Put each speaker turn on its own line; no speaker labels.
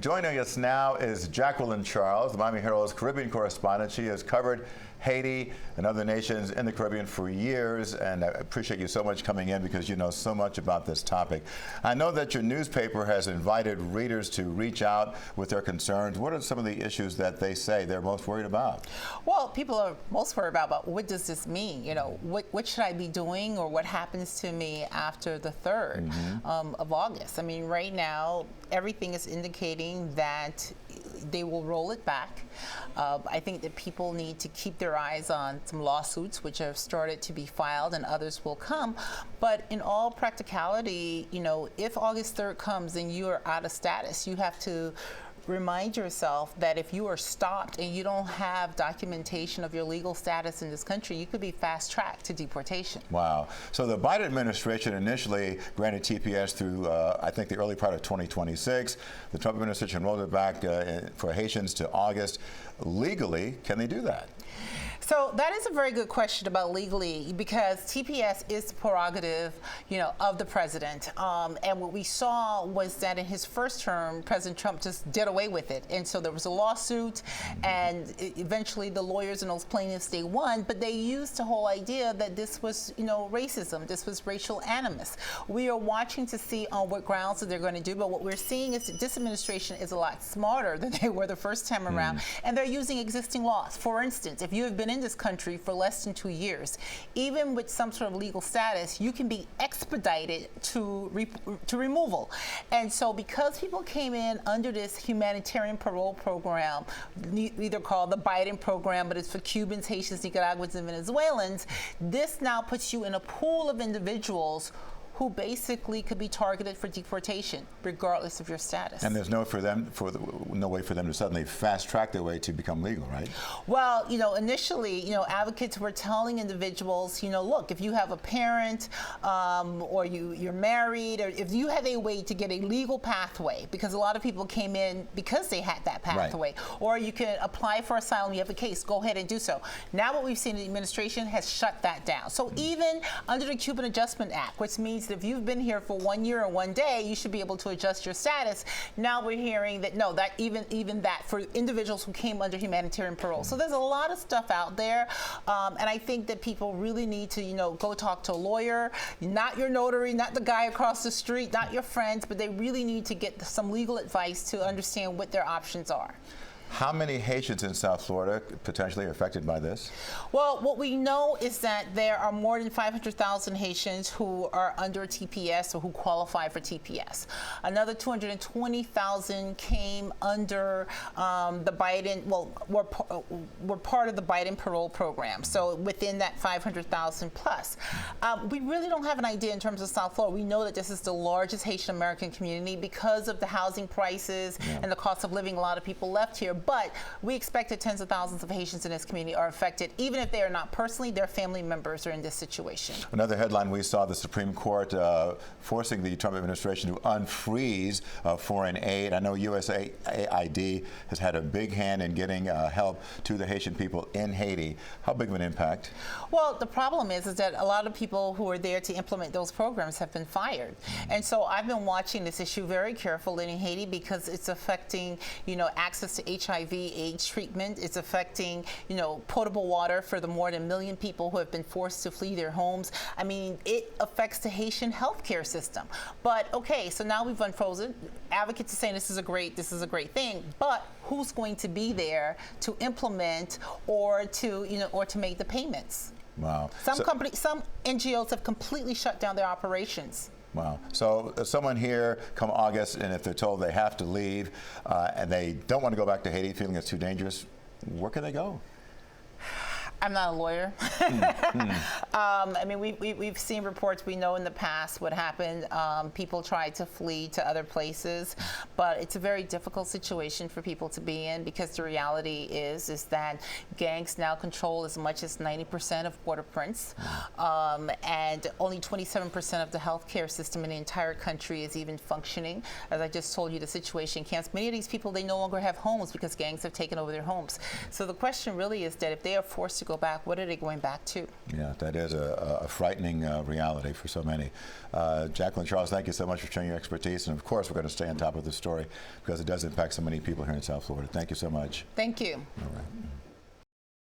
Joining us now is Jacqueline Charles, the Miami Herald's Caribbean correspondent. She has covered Haiti and other nations in the Caribbean for years, and I appreciate you so much coming in because you know so much about this topic. I know that your newspaper has invited readers to reach out with their concerns. What are some of the issues that they say they're most worried about?
Well, people are most worried about what does this mean? You know, what should I be doing, or what happens to me after the 3rd of August? I mean, right now, everything is indicating that they will roll it back. I think that people need to keep their eyes on some lawsuits which have started to be filed, and others will come. But in all practicality, you know, if August 3rd comes and you are out of status, you have to remind yourself that if you are stopped and you don't have documentation of your legal status in this country, you could be fast-tracked to deportation.
Wow. So the Biden administration initially granted TPS through, I think, the early part of 2026. The Trump administration rolled it back for Haitians to August. Legally, can they do that?
So that is a very good question about legally, because TPS is the prerogative, you know, of the president. And what we saw was that in his first term, President Trump just did away with it. And so there was a lawsuit, and eventually the lawyers and those plaintiffs, they won, but they used the whole idea that this was, you know, racism, this was racial animus. We are watching to see on what grounds that they're going to do, but what we're seeing is that this administration is a lot smarter than they were the first time around, and they're using existing laws. For instance, if you have been in this country for less than 2 years, even with some sort of legal status, you can be expedited to removal. And so because people came in under this humanitarian parole program, either called the Biden program, but it's for Cubans, Haitians, Nicaraguans, and Venezuelans, this now puts you in a pool of individuals who basically could be targeted for deportation, regardless of your status.
And there's no way for them to suddenly fast-track their way to become legal, right?
Well, you know, initially, you know, advocates were telling individuals, you know, look, if you have a parent, or you're married, or if you have a way to get a legal pathway, because a lot of people came in because they had that pathway, or you can apply for asylum, you have a case, go ahead and do so. Now what we've seen, the administration has shut that down. So even under the Cuban Adjustment Act, which means that if you've been here for 1 year or 1 day, you should be able to adjust your status. Now we're hearing that no, that even that for individuals who came under humanitarian parole. So there's a lot of stuff out there, and I think that people really need to, you know, go talk to a lawyer, not your notary, not the guy across the street, not your friends, but they really need to get some legal advice to understand what their options are.
How many Haitians in South Florida potentially are affected by this?
Well, what we know is that there are more than 500,000 Haitians who are under TPS or who qualify for TPS. Another 220,000 came under the Biden, well, were part of the Biden parole program. So within that 500,000 plus. We really don't have an idea in terms of South Florida. We know that this is the largest Haitian American community because of the housing prices and the cost of living. A lot of people left here. But we expect that tens of thousands of Haitians in this community are affected. Even if they are not personally, their family members are in this situation.
Another headline we saw, the Supreme Court forcing the Trump administration to unfreeze foreign aid. I know USAID has had a big hand in getting help to the Haitian people in Haiti. How big of an impact?
Well, the problem is that a lot of people who are there to implement those programs have been fired. And so I've been watching this issue very carefully in Haiti because it's affecting, you know, access to HIV/AIDS treatment. It's affecting, you know, potable water for the more than 1 million people who have been forced to flee their homes. I mean, it affects the Haitian healthcare system. But okay, so now we've unfrozen. Advocates are saying this is a great thing, but who's going to be there to implement or to, you know, or to make the payments?
Wow.
Some NGOs have completely shut down their operations.
Wow. So someone here come August, and if they're told they have to leave and they don't want to go back to Haiti, feeling it's too dangerous, where can they go?
I'm not a lawyer. I mean, we've seen reports. We know in the past what happened. People tried to flee to other places, but it's a very difficult situation for people to be in because the reality is that gangs now control as much as 90% of Port-au-Prince, and only 27% of the healthcare system in the entire country is even functioning. As I just told you, the situation in camps, many of these people, they no longer have homes because gangs have taken over their homes. So the question really is that if they are forced to to go back, what are they going back to?
Yeah, that is a frightening reality for so many. Jacqueline, Charles, thank you so much for sharing your expertise. And of course, we're going to stay on top of the story because it does impact so many people here in South Florida. Thank you so much.
Thank you.
All right.